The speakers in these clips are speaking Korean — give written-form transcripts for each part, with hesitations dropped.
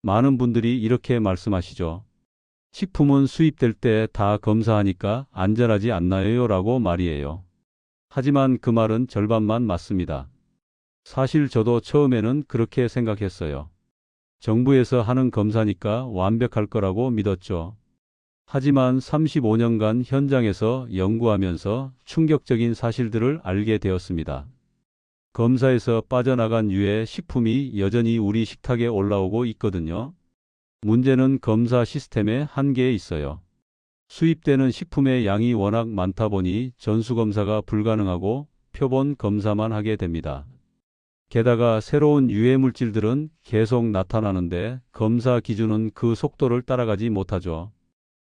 많은 분들이 이렇게 말씀하시죠. 식품은 수입될 때 다 검사하니까 안전하지 않나요? 라고 말이에요. 하지만 그 말은 절반만 맞습니다. 사실 저도 처음에는 그렇게 생각했어요. 정부에서 하는 검사니까 완벽할 거라고 믿었죠. 하지만 35년간 현장에서 연구하면서 충격적인 사실들을 알게 되었습니다. 검사에서 빠져나간 유해 식품이 여전히 우리 식탁에 올라오고 있거든요. 문제는 검사 시스템의 한계에 있어요. 수입되는 식품의 양이 워낙 많다 보니 전수검사가 불가능하고 표본 검사만 하게 됩니다. 게다가 새로운 유해 물질들은 계속 나타나는데 검사 기준은 그 속도를 따라가지 못하죠.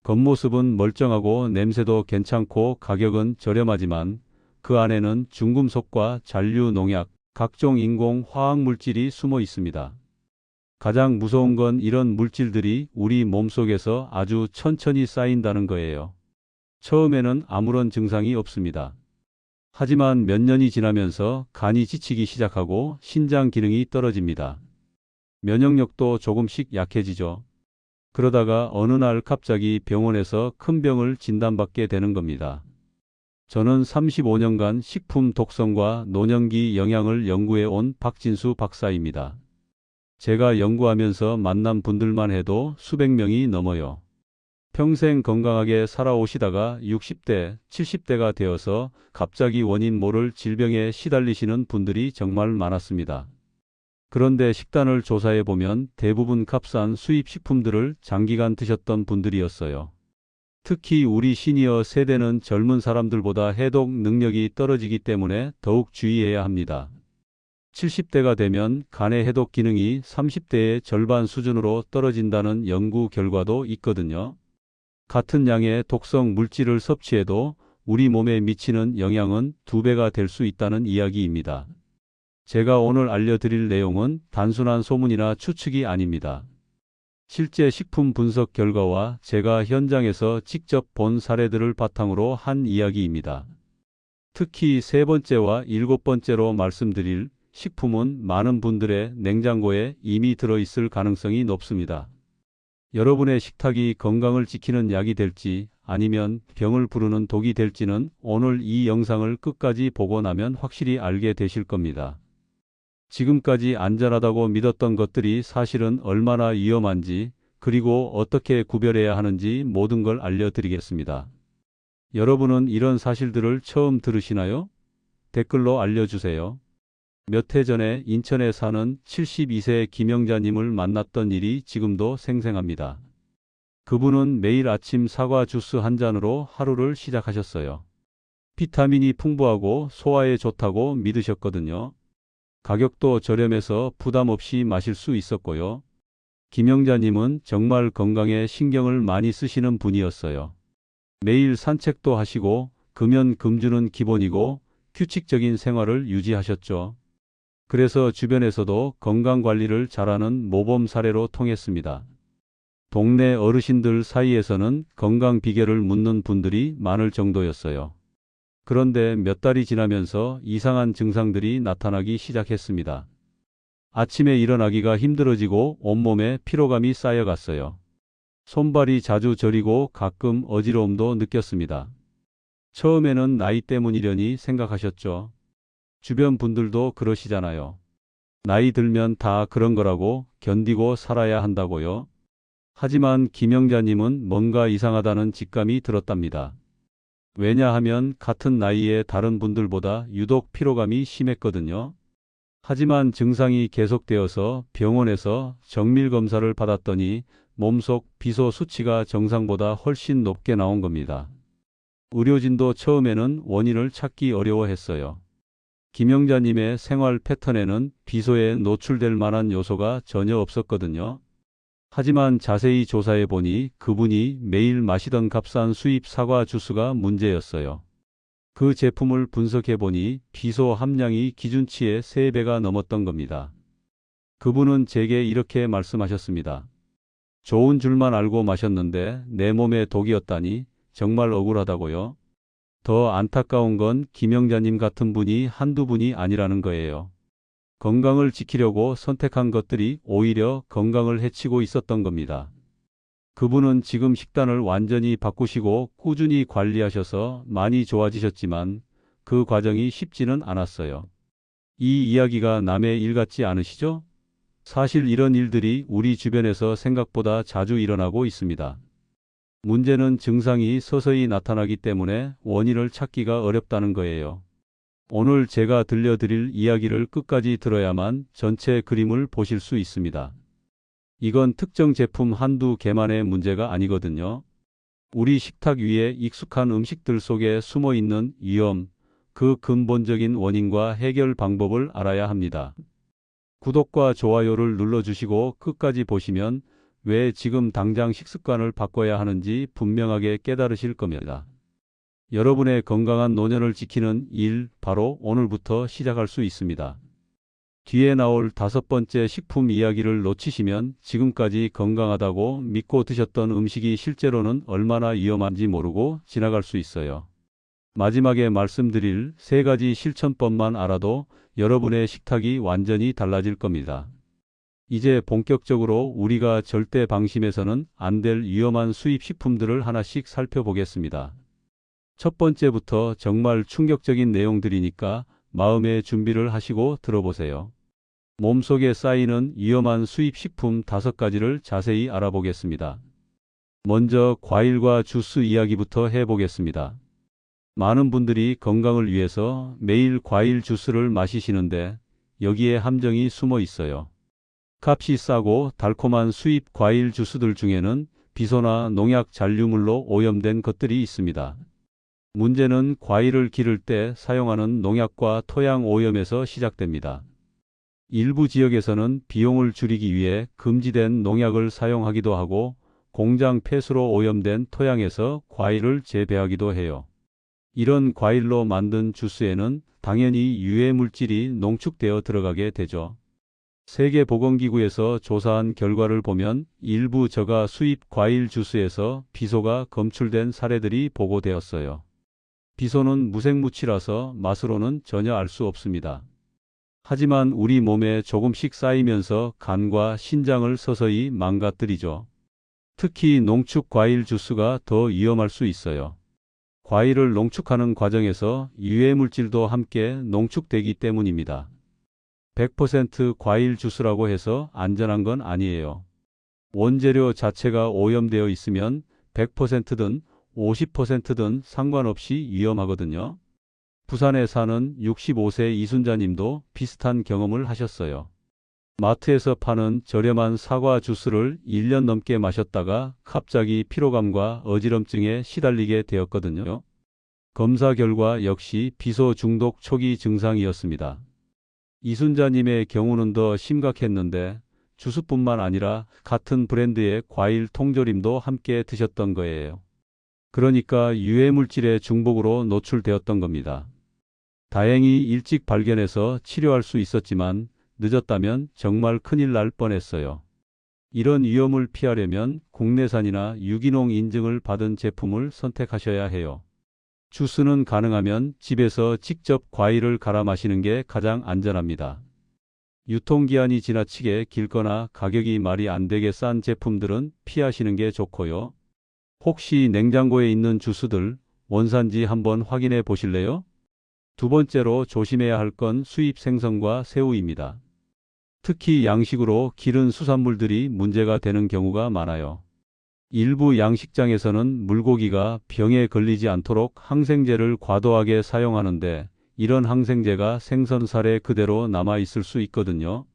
겉모습은 멀쩡하고 냄새도 괜찮고 가격은 저렴하지만 그 안에는 중금속과 잔류 농약, 각종 인공 화학 물질이 숨어 있습니다. 가장 무서운 건 이런 물질들이 우리 몸속에서 아주 천천히 쌓인다는 거예요. 처음에는 아무런 증상이 없습니다. 하지만 몇 년이 지나면서 간이 지치기 시작하고 신장 기능이 떨어집니다. 면역력도 조금씩 약해지죠. 그러다가 어느 날 갑자기 병원에서 큰 병을 진단받게 되는 겁니다. 저는 35년간 식품 독성과 노년기 영양을 연구해 온 박진수 박사입니다. 제가 연구하면서 만난 분들만 해도 수백 명이 넘어요. 평생 건강하게 살아오시다가 60대, 70대가 되어서 갑자기 원인 모를 질병에 시달리시는 분들이 정말 많았습니다. 그런데 식단을 조사해 보면 대부분 값싼 수입 식품들을 장기간 드셨던 분들이었어요. 특히 우리 시니어 세대는 젊은 사람들보다 해독 능력이 떨어지기 때문에 더욱 주의해야 합니다. 70대가 되면 간의 해독 기능이 30대의 절반 수준으로 떨어진다는 연구 결과도 있거든요. 같은 양의 독성 물질을 섭취해도 우리 몸에 미치는 영향은 2배가 될 수 있다는 이야기입니다. 제가 오늘 알려드릴 내용은 단순한 소문이나 추측이 아닙니다. 실제 식품 분석 결과와 제가 현장에서 직접 본 사례들을 바탕으로 한 이야기입니다. 특히 세 번째와 일곱 번째로 말씀드릴 식품은 많은 분들의 냉장고에 이미 들어있을 가능성이 높습니다. 여러분의 식탁이 건강을 지키는 약이 될지 아니면 병을 부르는 독이 될지는 오늘 이 영상을 끝까지 보고 나면 확실히 알게 되실 겁니다. 지금까지 안전하다고 믿었던 것들이 사실은 얼마나 위험한지 그리고 어떻게 구별해야 하는지 모든 걸 알려드리겠습니다. 여러분은 이런 사실들을 처음 들으시나요? 댓글로 알려주세요. 몇 해 전에 인천에 사는 72세 김영자님을 만났던 일이 지금도 생생합니다. 그분은 매일 아침 사과 주스 한 잔으로 하루를 시작하셨어요. 비타민이 풍부하고 소화에 좋다고 믿으셨거든요. 가격도 저렴해서 부담 없이 마실 수 있었고요. 김영자님은 정말 건강에 신경을 많이 쓰시는 분이었어요. 매일 산책도 하시고 금연 금주는 기본이고 규칙적인 생활을 유지하셨죠. 그래서 주변에서도 건강관리를 잘하는 모범 사례로 통했습니다. 동네 어르신들 사이에서는 건강 비결을 묻는 분들이 많을 정도였어요. 그런데 몇 달이 지나면서 이상한 증상들이 나타나기 시작했습니다. 아침에 일어나기가 힘들어지고 온몸에 피로감이 쌓여갔어요. 손발이 자주 저리고 가끔 어지러움도 느꼈습니다. 처음에는 나이 때문이려니 생각하셨죠. 주변 분들도 그러시잖아요. 나이 들면 다 그런 거라고 견디고 살아야 한다고요. 하지만 김영자님은 뭔가 이상하다는 직감이 들었답니다. 왜냐하면 같은 나이의 다른 분들보다 유독 피로감이 심했거든요. 하지만 증상이 계속되어서 병원에서 정밀 검사를 받았더니 몸속 비소 수치가 정상보다 훨씬 높게 나온 겁니다. 의료진도 처음에는 원인을 찾기 어려워했어요. 김영자님의 생활 패턴에는 비소에 노출될 만한 요소가 전혀 없었거든요. 하지만 자세히 조사해 보니 그분이 매일 마시던 값싼 수입 사과 주스가 문제였어요. 그 제품을 분석해 보니 비소 함량이 기준치의 3배가 넘었던 겁니다. 그분은 제게 이렇게 말씀하셨습니다. 좋은 줄만 알고 마셨는데 내 몸에 독이었다니 정말 억울하다고요. 더 안타까운 건 김영자님 같은 분이 한두 분이 아니라는 거예요. 건강을 지키려고 선택한 것들이 오히려 건강을 해치고 있었던 겁니다. 그분은 지금 식단을 완전히 바꾸시고 꾸준히 관리하셔서 많이 좋아지셨지만 그 과정이 쉽지는 않았어요. 이 이야기가 남의 일 같지 않으시죠? 사실 이런 일들이 우리 주변에서 생각보다 자주 일어나고 있습니다. 문제는 증상이 서서히 나타나기 때문에 원인을 찾기가 어렵다는 거예요. 오늘 제가 들려드릴 이야기를 끝까지 들어야만 전체 그림을 보실 수 있습니다. 이건 특정 제품 한두 개만의 문제가 아니거든요. 우리 식탁 위에 익숙한 음식들 속에 숨어 있는 위험, 그 근본적인 원인과 해결 방법을 알아야 합니다. 구독과 좋아요를 눌러주시고 끝까지 보시면 왜 지금 당장 식습관을 바꿔야 하는지 분명하게 깨달으실 겁니다. 여러분의 건강한 노년을 지키는 일, 바로 오늘부터 시작할 수 있습니다. 뒤에 나올 5번째 식품 이야기를 놓치시면 지금까지 건강하다고 믿고 드셨던 음식이 실제로는 얼마나 위험한지 모르고 지나갈 수 있어요. 마지막에 말씀드릴 3가지 실천법만 알아도 여러분의 식탁이 완전히 달라질 겁니다. 이제 본격적으로 우리가 절대 방심해서는 안 될 위험한 수입 식품들을 하나씩 살펴보겠습니다. 첫 번째부터 정말 충격적인 내용들이니까 마음의 준비를 하시고 들어보세요. 몸속에 쌓이는 위험한 수입 식품 5가지를 자세히 알아보겠습니다. 먼저 과일과 주스 이야기부터 해보겠습니다. 많은 분들이 건강을 위해서 매일 과일 주스를 마시시는데 여기에 함정이 숨어 있어요. 값이 싸고 달콤한 수입 과일 주스들 중에는 비소나 농약 잔류물로 오염된 것들이 있습니다. 문제는 과일을 기를 때 사용하는 농약과 토양 오염에서 시작됩니다. 일부 지역에서는 비용을 줄이기 위해 금지된 농약을 사용하기도 하고 공장 폐수로 오염된 토양에서 과일을 재배하기도 해요. 이런 과일로 만든 주스에는 당연히 유해 물질이 농축되어 들어가게 되죠. 세계보건기구에서 조사한 결과를 보면 일부 저가 수입 과일 주스에서 비소가 검출된 사례들이 보고되었어요. 비소는 무색무취라서 맛으로는 전혀 알 수 없습니다. 하지만 우리 몸에 조금씩 쌓이면서 간과 신장을 서서히 망가뜨리죠. 특히 농축 과일 주스가 더 위험할 수 있어요. 과일을 농축하는 과정에서 유해물질도 함께 농축되기 때문입니다. 100% 과일 주스라고 해서 안전한 건 아니에요. 원재료 자체가 오염되어 있으면 100%든 50%든 상관없이 위험하거든요. 부산에 사는 65세 이순자 님도 비슷한 경험을 하셨어요. 마트에서 파는 저렴한 사과 주스를 1년 넘게 마셨다가 갑자기 피로감과 어지럼증에 시달리게 되었거든요. 검사 결과 역시 비소 중독 초기 증상이었습니다. 이순자님의 경우는 더 심각했는데 주스뿐만 아니라 같은 브랜드의 과일 통조림도 함께 드셨던 거예요. 그러니까 유해물질의 중독으로 노출되었던 겁니다. 다행히 일찍 발견해서 치료할 수 있었지만 늦었다면 정말 큰일 날 뻔했어요. 이런 위험을 피하려면 국내산이나 유기농 인증을 받은 제품을 선택하셔야 해요. 주스는 가능하면 집에서 직접 과일을 갈아 마시는 게 가장 안전합니다. 유통기한이 지나치게 길거나 가격이 말이 안 되게 싼 제품들은 피하시는 게 좋고요. 혹시 냉장고에 있는 주스들 원산지 한번 확인해 보실래요? 두 번째로 조심해야 할 건 수입 생선과 새우입니다. 특히 양식으로 기른 수산물들이 문제가 되는 경우가 많아요. 일부 양식장에서는 물고기가 병에 걸리지 않도록 항생제를 과도하게 사용하는데 이런 항생제가 생선살에 그대로 남아 있을 수 있거든요.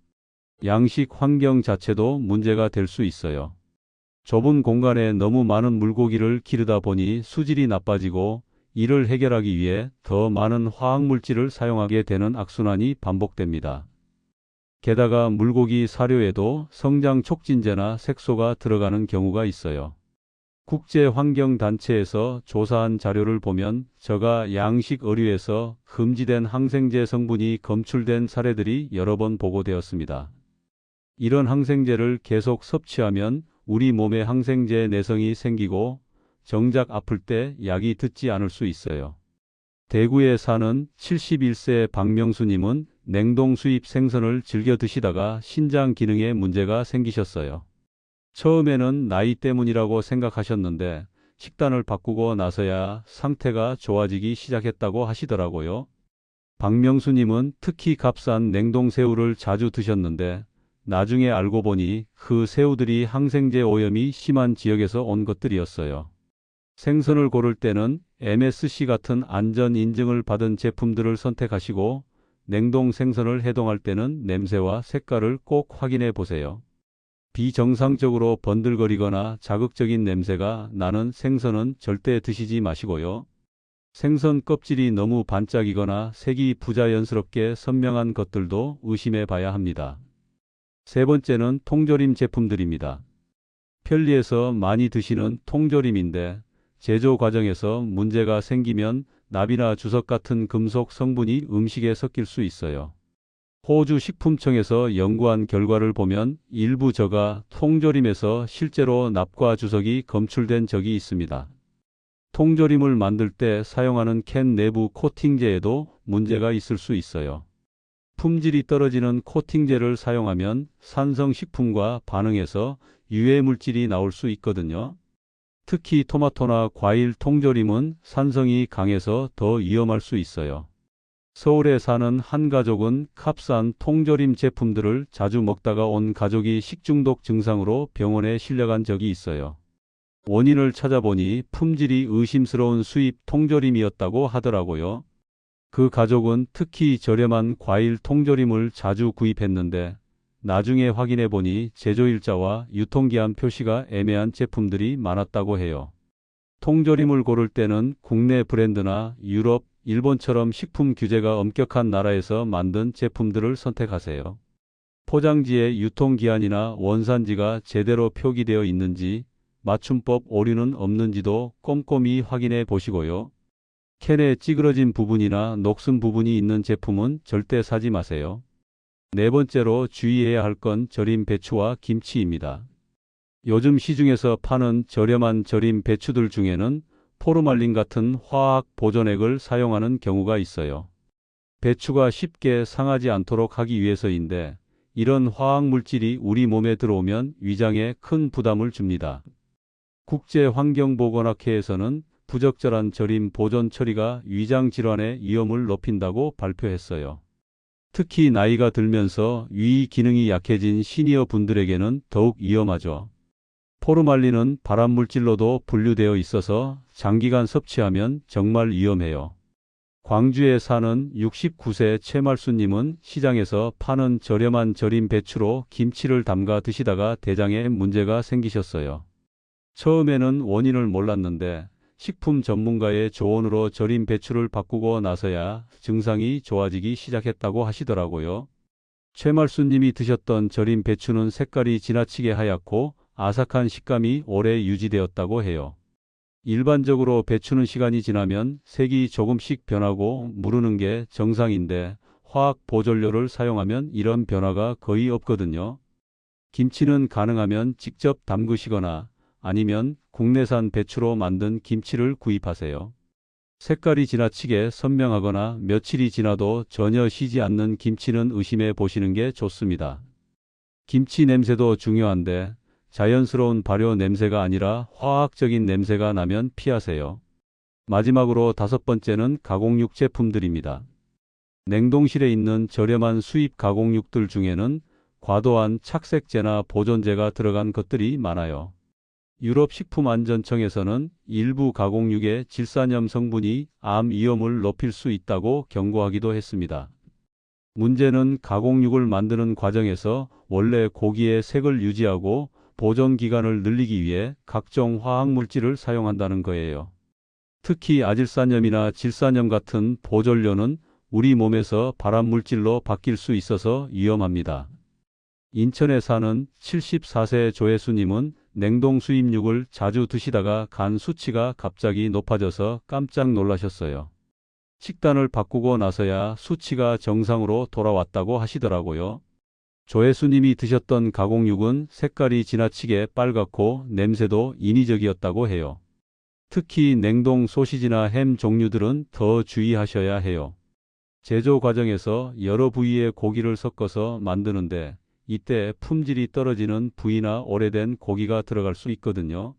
양식 환경 자체도 문제가 될 수 있어요. 좁은 공간에 너무 많은 물고기를 기르다 보니 수질이 나빠지고 이를 해결하기 위해 더 많은 화학물질을 사용하게 되는 악순환이 반복됩니다. 게다가 물고기 사료에도 성장 촉진제나 색소가 들어가는 경우가 있어요. 국제환경단체에서 조사한 자료를 보면 저가 양식 어류에서 금지된 항생제 성분이 검출된 사례들이 여러 번 보고되었습니다. 이런 항생제를 계속 섭취하면 우리 몸에 항생제 내성이 생기고 정작 아플 때 약이 듣지 않을 수 있어요. 대구에 사는 71세 박명수님은 냉동 수입 생선을 즐겨 드시다가 신장 기능에 문제가 생기셨어요. 처음에는 나이 때문이라고 생각하셨는데 식단을 바꾸고 나서야 상태가 좋아지기 시작했다고 하시더라고요. 박명수님은 특히 값싼 냉동새우를 자주 드셨는데 나중에 알고 보니 그 새우들이 항생제 오염이 심한 지역에서 온 것들이었어요. 생선을 고를 때는 MSC 같은 안전 인증을 받은 제품들을 선택하시고 냉동 생선을 해동할 때는 냄새와 색깔을 꼭 확인해 보세요. 비정상적으로 번들거리거나 자극적인 냄새가 나는 생선은 절대 드시지 마시고요. 생선 껍질이 너무 반짝이거나 색이 부자연스럽게 선명한 것들도 의심해 봐야 합니다. 세 번째는 통조림 제품들입니다. 편리해서 많이 드시는 통조림인데 제조 과정에서 문제가 생기면 납이나 주석 같은 금속 성분이 음식에 섞일 수 있어요. 호주 식품청에서 연구한 결과를 보면 일부 저가 통조림에서 실제로 납과 주석이 검출된 적이 있습니다. 통조림을 만들 때 사용하는 캔 내부 코팅제에도 문제가 있을 수 있어요. 품질이 떨어지는 코팅제를 사용하면 산성식품과 반응해서 유해 물질이 나올 수 있거든요. 특히 토마토나 과일 통조림은 산성이 강해서 더 위험할 수 있어요. 서울에 사는 한 가족은 값싼 통조림 제품들을 자주 먹다가 온 가족이 식중독 증상으로 병원에 실려간 적이 있어요. 원인을 찾아보니 품질이 의심스러운 수입 통조림이었다고 하더라고요. 그 가족은 특히 저렴한 과일 통조림을 자주 구입했는데 나중에 확인해 보니 제조일자와 유통기한 표시가 애매한 제품들이 많았다고 해요. 통조림을 고를 때는 국내 브랜드나 유럽, 일본처럼 식품 규제가 엄격한 나라에서 만든 제품들을 선택하세요. 포장지에 유통기한이나 원산지가 제대로 표기되어 있는지, 맞춤법 오류는 없는지도 꼼꼼히 확인해 보시고요. 캔에 찌그러진 부분이나 녹슨 부분이 있는 제품은 절대 사지 마세요. 네 번째로 주의해야 할 건 절임 배추와 김치입니다. 요즘 시중에서 파는 저렴한 절임 배추들 중에는 포르말린 같은 화학 보존액을 사용하는 경우가 있어요. 배추가 쉽게 상하지 않도록 하기 위해서인데 이런 화학 물질이 우리 몸에 들어오면 위장에 큰 부담을 줍니다. 국제환경보건학회에서는 부적절한 절임 보존 처리가 위장 질환의 위험을 높인다고 발표했어요. 특히 나이가 들면서 위 기능이 약해진 시니어 분들에게는 더욱 위험하죠. 포르말린은 발암물질로도 분류되어 있어서 장기간 섭취하면 정말 위험해요. 광주에 사는 69세 최말수님은 시장에서 파는 저렴한 절임 배추로 김치를 담가 드시다가 대장에 문제가 생기셨어요. 처음에는 원인을 몰랐는데 식품 전문가의 조언으로 절임 배추를 바꾸고 나서야 증상이 좋아지기 시작했다고 하시더라고요. 최말수님이 드셨던 절임 배추는 색깔이 지나치게 하얗고 아삭한 식감이 오래 유지되었다고 해요. 일반적으로 배추는 시간이 지나면 색이 조금씩 변하고 무르는 게 정상인데 화학 보존료를 사용하면 이런 변화가 거의 없거든요. 김치는 가능하면 직접 담그시거나 아니면 국내산 배추로 만든 김치를 구입하세요. 색깔이 지나치게 선명하거나 며칠이 지나도 전혀 시지 않는 김치는 의심해 보시는 게 좋습니다. 김치 냄새도 중요한데 자연스러운 발효 냄새가 아니라 화학적인 냄새가 나면 피하세요. 마지막으로 다섯 번째는 가공육 제품들입니다. 냉동실에 있는 저렴한 수입 가공육들 중에는 과도한 착색제나 보존제가 들어간 것들이 많아요. 유럽 식품안전청에서는 일부 가공육의 질산염 성분이 암 위험을 높일 수 있다고 경고하기도 했습니다. 문제는 가공육을 만드는 과정에서 원래 고기의 색을 유지하고 보존 기간을 늘리기 위해 각종 화학물질을 사용한다는 거예요. 특히 아질산염이나 질산염 같은 보존료는 우리 몸에서 발암물질로 바뀔 수 있어서 위험합니다. 인천에 사는 74세 조혜수님은 냉동 수입육을 자주 드시다가 간 수치가 갑자기 높아져서 깜짝 놀라셨어요. 식단을 바꾸고 나서야 수치가 정상으로 돌아왔다고 하시더라고요. 조혜수님이 드셨던 가공육은 색깔이 지나치게 빨갛고 냄새도 인위적이었다고 해요. 특히 냉동 소시지나 햄 종류들은 더 주의하셔야 해요. 제조 과정에서 여러 부위의 고기를 섞어서 만드는데 이때 품질이 떨어지는 부위나 오래된 고기가 들어갈 수 있거든요.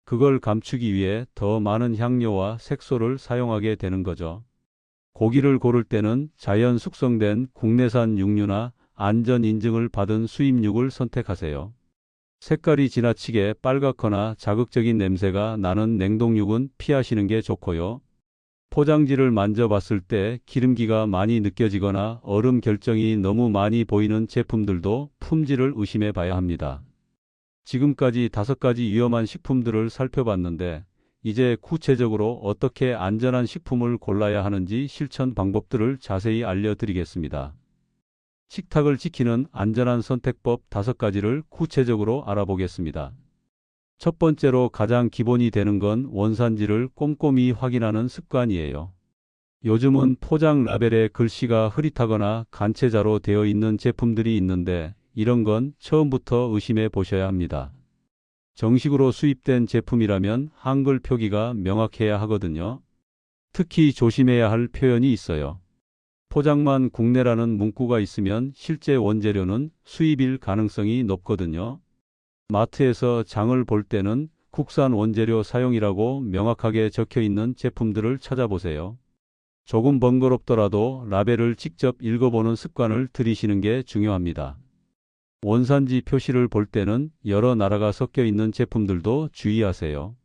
그걸 감추기 위해 더 많은 향료와 색소를 사용하게 되는 거죠. 고기를 고를 때는 자연 숙성된 국내산 육류나 안전 인증을 받은 수입육을 선택하세요. 색깔이 지나치게 빨갛거나 자극적인 냄새가 나는 냉동육은 피하시는 게 좋고요. 포장지를 만져봤을 때 기름기가 많이 느껴지거나 얼음 결정이 너무 많이 보이는 제품들도 품질을 의심해 봐야 합니다. 지금까지 5가지 위험한 식품들을 살펴봤는데 이제 구체적으로 어떻게 안전한 식품을 골라야 하는지 실천 방법들을 자세히 알려드리겠습니다. 식탁을 지키는 안전한 선택법 5가지를 구체적으로 알아보겠습니다. 첫 번째로 가장 기본이 되는 건 원산지를 꼼꼼히 확인하는 습관이에요. 요즘은 포장 라벨에 글씨가 흐릿하거나 간체자로 되어 있는 제품들이 있는데 이런 건 처음부터 의심해 보셔야 합니다. 정식으로 수입된 제품이라면 한글 표기가 명확해야 하거든요. 특히 조심해야 할 표현이 있어요. 포장만 국내라는 문구가 있으면 실제 원재료는 수입일 가능성이 높거든요. 마트에서 장을 볼 때는 국산 원재료 사용이라고 명확하게 적혀 있는 제품들을 찾아보세요. 조금 번거롭더라도 라벨을 직접 읽어보는 습관을 들이시는 게 중요합니다. 원산지 표시를 볼 때는 여러 나라가 섞여 있는 제품들도 주의하세요.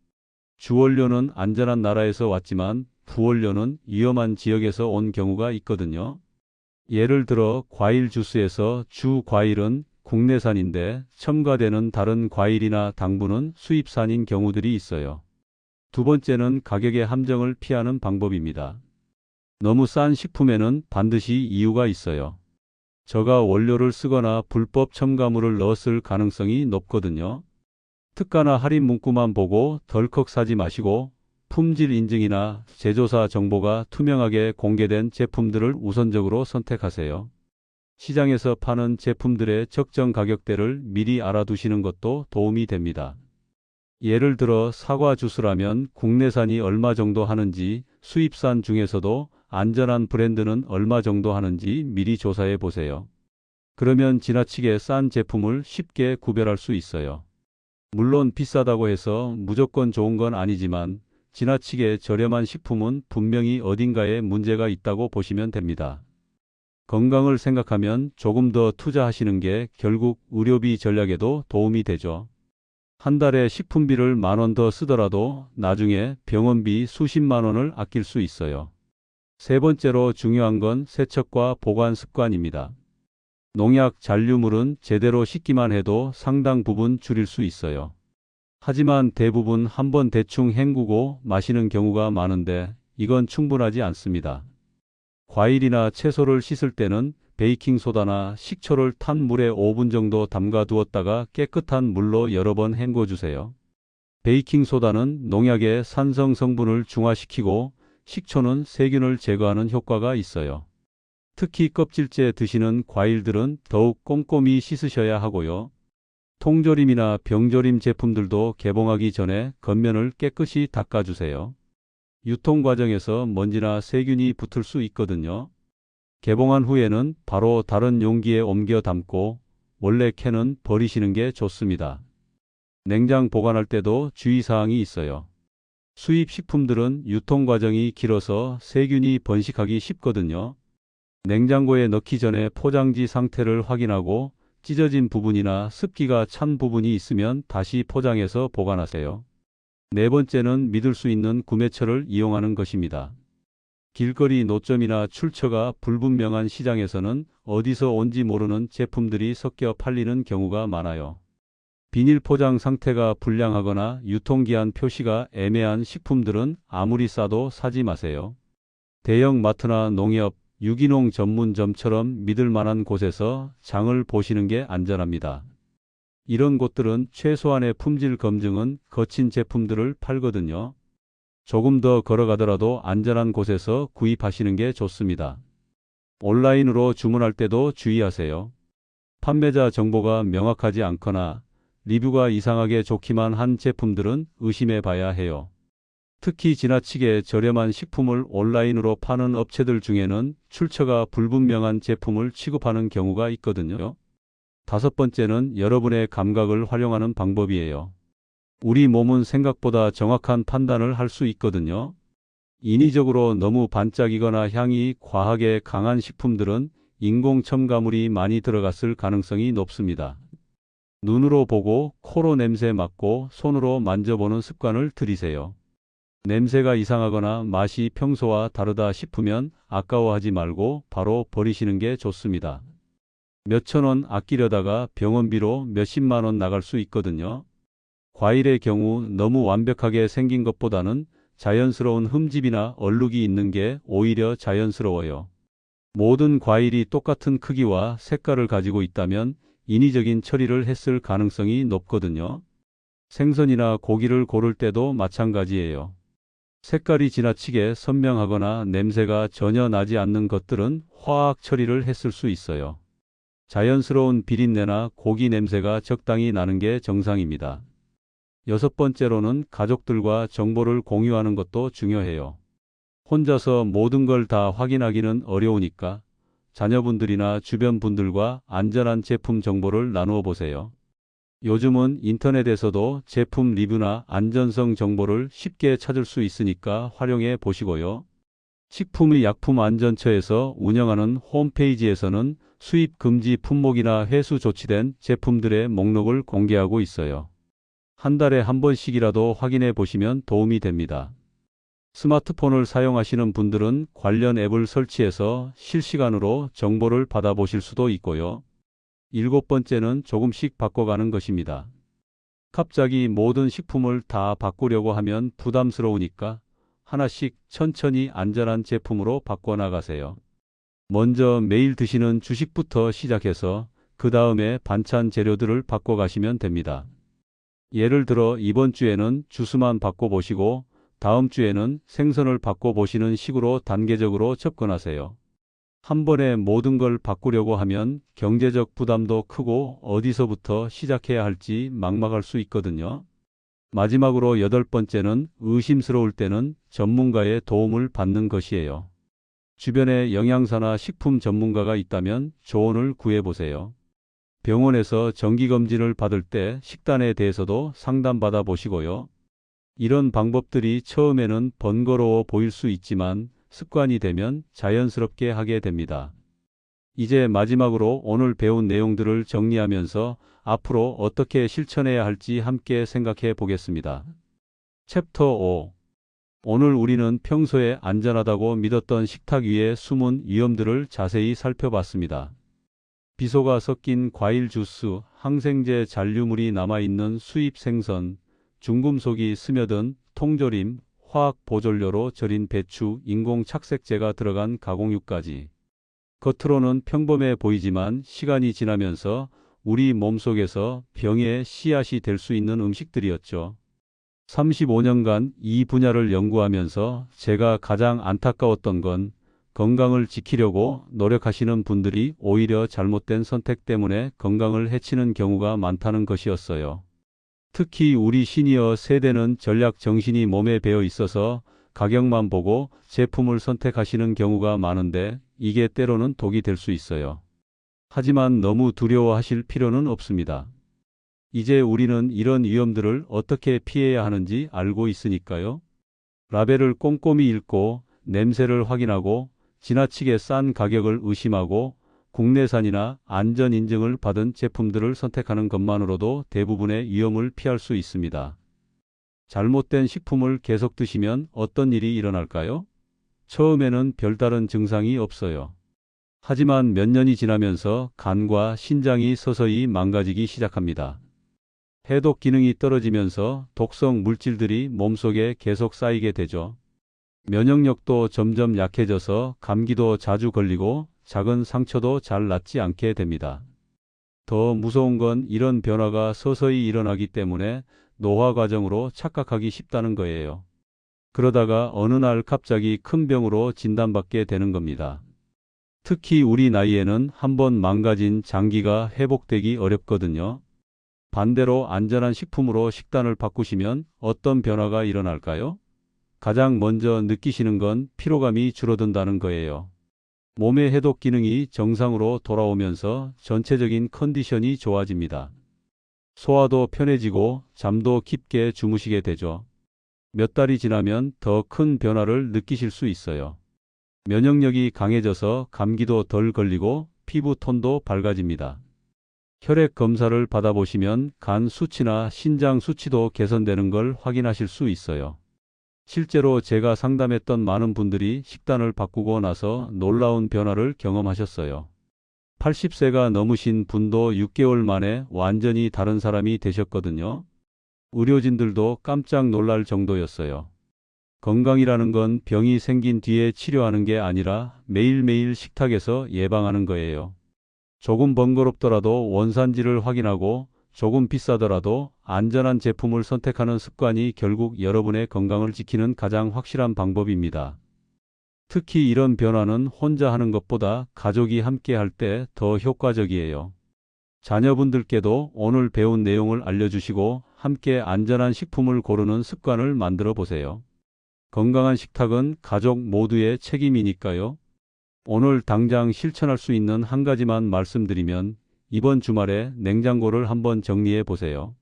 주원료는 안전한 나라에서 왔지만 부원료는 위험한 지역에서 온 경우가 있거든요. 예를 들어 과일 주스에서 주 과일은 국내산인데 첨가되는 다른 과일이나 당분은 수입산인 경우들이 있어요. 두 번째는 가격의 함정을 피하는 방법입니다. 너무 싼 식품에는 반드시 이유가 있어요. 저가 원료를 쓰거나 불법 첨가물을 넣었을 가능성이 높거든요. 특가나 할인 문구만 보고 덜컥 사지 마시고 품질 인증이나 제조사 정보가 투명하게 공개된 제품들을 우선적으로 선택하세요. 시장에서 파는 제품들의 적정 가격대를 미리 알아두시는 것도 도움이 됩니다. 예를 들어 사과 주스라면 국내산이 얼마 정도 하는지, 수입산 중에서도 안전한 브랜드는 얼마 정도 하는지 미리 조사해 보세요. 그러면 지나치게 싼 제품을 쉽게 구별할 수 있어요. 물론 비싸다고 해서 무조건 좋은 건 아니지만 지나치게 저렴한 식품은 분명히 어딘가에 문제가 있다고 보시면 됩니다. 건강을 생각하면 조금 더 투자하시는 게 결국 의료비 전략에도 도움이 되죠. 한 달에 식품비를 10,000원 더 쓰더라도 나중에 병원비 수십만 원을 아낄 수 있어요. 세 번째로 중요한 건 세척과 보관 습관입니다. 농약 잔류물은 제대로 씻기만 해도 상당 부분 줄일 수 있어요. 하지만 대부분 한번 대충 헹구고 마시는 경우가 많은데 이건 충분하지 않습니다. 과일이나 채소를 씻을 때는 베이킹소다나 식초를 탄 물에 5분 정도 담가 두었다가 깨끗한 물로 여러 번 헹궈주세요. 베이킹소다는 농약의 산성 성분을 중화시키고 식초는 세균을 제거하는 효과가 있어요. 특히 껍질째 드시는 과일들은 더욱 꼼꼼히 씻으셔야 하고요. 통조림이나 병조림 제품들도 개봉하기 전에 겉면을 깨끗이 닦아주세요. 유통 과정에서 먼지나 세균이 붙을 수 있거든요. 개봉한 후에는 바로 다른 용기에 옮겨 담고 원래 캔은 버리시는 게 좋습니다. 냉장 보관할 때도 주의사항이 있어요. 수입 식품들은 유통 과정이 길어서 세균이 번식하기 쉽거든요. 냉장고에 넣기 전에 포장지 상태를 확인하고 찢어진 부분이나 습기가 찬 부분이 있으면 다시 포장해서 보관하세요. 네 번째는 믿을 수 있는 구매처를 이용하는 것입니다. 길거리 노점이나 출처가 불분명한 시장에서는 어디서 온지 모르는 제품들이 섞여 팔리는 경우가 많아요. 비닐 포장 상태가 불량하거나 유통기한 표시가 애매한 식품들은 아무리 싸도 사지 마세요. 대형 마트나 농협, 유기농 전문점처럼 믿을 만한 곳에서 장을 보시는 게 안전합니다. 이런 곳들은 최소한의 품질 검증은 거친 제품들을 팔거든요. 조금 더 걸어가더라도 안전한 곳에서 구입하시는 게 좋습니다. 온라인으로 주문할 때도 주의하세요. 판매자 정보가 명확하지 않거나 리뷰가 이상하게 좋기만 한 제품들은 의심해 봐야 해요. 특히 지나치게 저렴한 식품을 온라인으로 파는 업체들 중에는 출처가 불분명한 제품을 취급하는 경우가 있거든요. 다섯 번째는 여러분의 감각을 활용하는 방법이에요. 우리 몸은 생각보다 정확한 판단을 할 수 있거든요. 인위적으로 너무 반짝이거나 향이 과하게 강한 식품들은 인공 첨가물이 많이 들어갔을 가능성이 높습니다. 눈으로 보고 코로 냄새 맡고 손으로 만져보는 습관을 들이세요. 냄새가 이상하거나 맛이 평소와 다르다 싶으면 아까워하지 말고 바로 버리시는 게 좋습니다. 몇천 원 아끼려다가 병원비로 몇십만 원 나갈 수 있거든요. 과일의 경우 너무 완벽하게 생긴 것보다는 자연스러운 흠집이나 얼룩이 있는 게 오히려 자연스러워요. 모든 과일이 똑같은 크기와 색깔을 가지고 있다면 인위적인 처리를 했을 가능성이 높거든요. 생선이나 고기를 고를 때도 마찬가지예요. 색깔이 지나치게 선명하거나 냄새가 전혀 나지 않는 것들은 화학 처리를 했을 수 있어요. 자연스러운 비린내나 고기 냄새가 적당히 나는 게 정상입니다. 여섯 번째로는 가족들과 정보를 공유하는 것도 중요해요. 혼자서 모든 걸 다 확인하기는 어려우니까 자녀분들이나 주변 분들과 안전한 제품 정보를 나누어 보세요. 요즘은 인터넷에서도 제품 리뷰나 안전성 정보를 쉽게 찾을 수 있으니까 활용해 보시고요. 식품의약품안전처에서 운영하는 홈페이지에서는 수입 금지 품목이나 회수 조치된 제품들의 목록을 공개하고 있어요. 한 달에 한 번씩이라도 확인해 보시면 도움이 됩니다. 스마트폰을 사용하시는 분들은 관련 앱을 설치해서 실시간으로 정보를 받아보실 수도 있고요. 일곱 번째는 조금씩 바꿔가는 것입니다. 갑자기 모든 식품을 다 바꾸려고 하면 부담스러우니까 하나씩 천천히 안전한 제품으로 바꿔나가세요. 먼저 매일 드시는 주식부터 시작해서 그 다음에 반찬 재료들을 바꿔가시면 됩니다. 예를 들어 이번 주에는 주스만 바꿔보시고 다음 주에는 생선을 바꿔보시는 식으로 단계적으로 접근하세요. 한 번에 모든 걸 바꾸려고 하면 경제적 부담도 크고 어디서부터 시작해야 할지 막막할 수 있거든요. 마지막으로 여덟 번째는 의심스러울 때는 전문가의 도움을 받는 것이에요. 주변에 영양사나 식품 전문가가 있다면 조언을 구해보세요. 병원에서 정기검진을 받을 때 식단에 대해서도 상담받아 보시고요. 이런 방법들이 처음에는 번거로워 보일 수 있지만 습관이 되면 자연스럽게 하게 됩니다. 이제 마지막으로 오늘 배운 내용들을 정리하면서 앞으로 어떻게 실천해야 할지 함께 생각해 보겠습니다. 챕터 5. 오늘 우리는 평소에 안전하다고 믿었던 식탁 위의 숨은 위험들을 자세히 살펴봤습니다. 비소가 섞인 과일 주스, 항생제 잔류물이 남아있는 수입 생선, 중금속이 스며든 통조림, 화학 보존료로 절인 배추, 인공 착색제가 들어간 가공육까지. 겉으로는 평범해 보이지만 시간이 지나면서 우리 몸속에서 병의 씨앗이 될 수 있는 음식들이었죠. 35년간 이 분야를 연구하면서 제가 가장 안타까웠던 건 건강을 지키려고 노력하시는 분들이 오히려 잘못된 선택 때문에 건강을 해치는 경우가 많다는 것이었어요. 특히 우리 시니어 세대는 전략 정신이 몸에 배어 있어서 가격만 보고 제품을 선택하시는 경우가 많은데 이게 때로는 독이 될 수 있어요. 하지만 너무 두려워하실 필요는 없습니다. 이제 우리는 이런 위험들을 어떻게 피해야 하는지 알고 있으니까요. 라벨을 꼼꼼히 읽고 냄새를 확인하고 지나치게 싼 가격을 의심하고 국내산이나 안전 인증을 받은 제품들을 선택하는 것만으로도 대부분의 위험을 피할 수 있습니다. 잘못된 식품을 계속 드시면 어떤 일이 일어날까요? 처음에는 별다른 증상이 없어요. 하지만 몇 년이 지나면서 간과 신장이 서서히 망가지기 시작합니다. 해독 기능이 떨어지면서 독성 물질들이 몸속에 계속 쌓이게 되죠. 면역력도 점점 약해져서 감기도 자주 걸리고 작은 상처도 잘 낫지 않게 됩니다. 더 무서운 건 이런 변화가 서서히 일어나기 때문에 노화 과정으로 착각하기 쉽다는 거예요. 그러다가 어느 날 갑자기 큰 병으로 진단받게 되는 겁니다. 특히 우리 나이에는 한번 망가진 장기가 회복되기 어렵거든요. 반대로 안전한 식품으로 식단을 바꾸시면 어떤 변화가 일어날까요? 가장 먼저 느끼시는 건 피로감이 줄어든다는 거예요. 몸의 해독 기능이 정상으로 돌아오면서 전체적인 컨디션이 좋아집니다. 소화도 편해지고 잠도 깊게 주무시게 되죠. 몇 달이 지나면 더 큰 변화를 느끼실 수 있어요. 면역력이 강해져서 감기도 덜 걸리고 피부 톤도 밝아집니다. 혈액 검사를 받아보시면 간 수치나 신장 수치도 개선되는 걸 확인하실 수 있어요. 실제로 제가 상담했던 많은 분들이 식단을 바꾸고 나서 놀라운 변화를 경험하셨어요. 80세가 넘으신 분도 6개월 만에 완전히 다른 사람이 되셨거든요. 의료진들도 깜짝 놀랄 정도였어요. 건강이라는 건 병이 생긴 뒤에 치료하는 게 아니라 매일매일 식탁에서 예방하는 거예요. 조금 번거롭더라도 원산지를 확인하고 조금 비싸더라도 안전한 제품을 선택하는 습관이 결국 여러분의 건강을 지키는 가장 확실한 방법입니다. 특히 이런 변화는 혼자 하는 것보다 가족이 함께 할 때 더 효과적이에요. 자녀분들께도 오늘 배운 내용을 알려주시고 함께 안전한 식품을 고르는 습관을 만들어 보세요. 건강한 식탁은 가족 모두의 책임이니까요. 오늘 당장 실천할 수 있는 한 가지만 말씀드리면 이번 주말에 냉장고를 한번 정리해 보세요.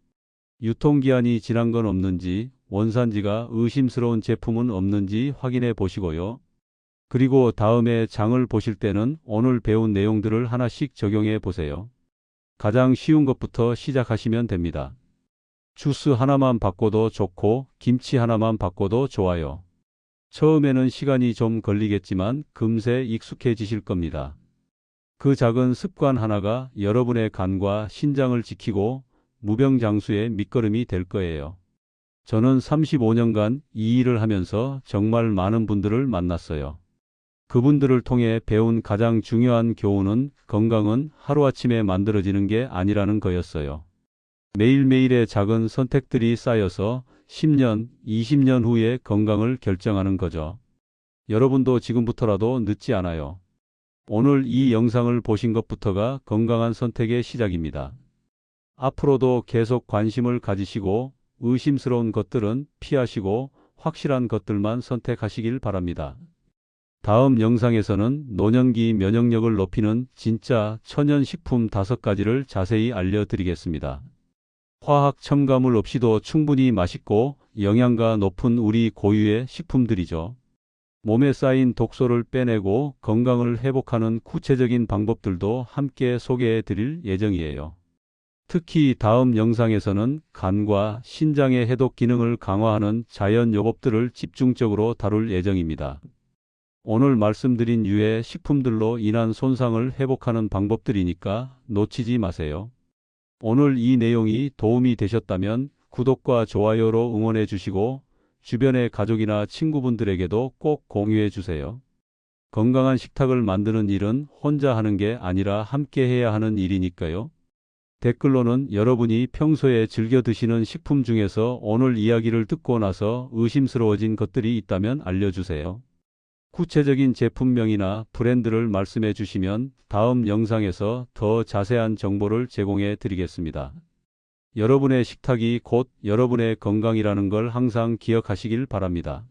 유통기한이 지난 건 없는지, 원산지가 의심스러운 제품은 없는지 확인해 보시고요. 그리고 다음에 장을 보실 때는 오늘 배운 내용들을 하나씩 적용해 보세요. 가장 쉬운 것부터 시작하시면 됩니다. 주스 하나만 바꿔도 좋고 김치 하나만 바꿔도 좋아요. 처음에는 시간이 좀 걸리겠지만 금세 익숙해지실 겁니다. 그 작은 습관 하나가 여러분의 간과 신장을 지키고 무병장수의 밑거름이 될 거예요. 저는 35년간 이 일을 하면서 정말 많은 분들을 만났어요. 그분들을 통해 배운 가장 중요한 교훈은 건강은 하루아침에 만들어지는 게 아니라는 거였어요. 매일매일의 작은 선택들이 쌓여서 10년, 20년 후의 건강을 결정하는 거죠. 여러분도 지금부터라도 늦지 않아요. 오늘 이 영상을 보신 것부터가 건강한 선택의 시작입니다. 앞으로도 계속 관심을 가지시고 의심스러운 것들은 피하시고 확실한 것들만 선택하시길 바랍니다. 다음 영상에서는 노년기 면역력을 높이는 진짜 천연식품 5가지를 자세히 알려드리겠습니다. 화학 첨가물 없이도 충분히 맛있고 영양가 높은 우리 고유의 식품들이죠. 몸에 쌓인 독소를 빼내고 건강을 회복하는 구체적인 방법들도 함께 소개해 드릴 예정이에요. 특히 다음 영상에서는 간과 신장의 해독 기능을 강화하는 자연 요법들을 집중적으로 다룰 예정입니다. 오늘 말씀드린 유해 식품들로 인한 손상을 회복하는 방법들이니까 놓치지 마세요. 오늘 이 내용이 도움이 되셨다면 구독과 좋아요로 응원해 주시고 주변의 가족이나 친구분들에게도 꼭 공유해 주세요. 건강한 식탁을 만드는 일은 혼자 하는 게 아니라 함께 해야 하는 일이니까요. 댓글로는 여러분이 평소에 즐겨 드시는 식품 중에서 오늘 이야기를 듣고 나서 의심스러워진 것들이 있다면 알려주세요. 구체적인 제품명이나 브랜드를 말씀해 주시면 다음 영상에서 더 자세한 정보를 제공해 드리겠습니다. 여러분의 식탁이 곧 여러분의 건강이라는 걸 항상 기억하시길 바랍니다.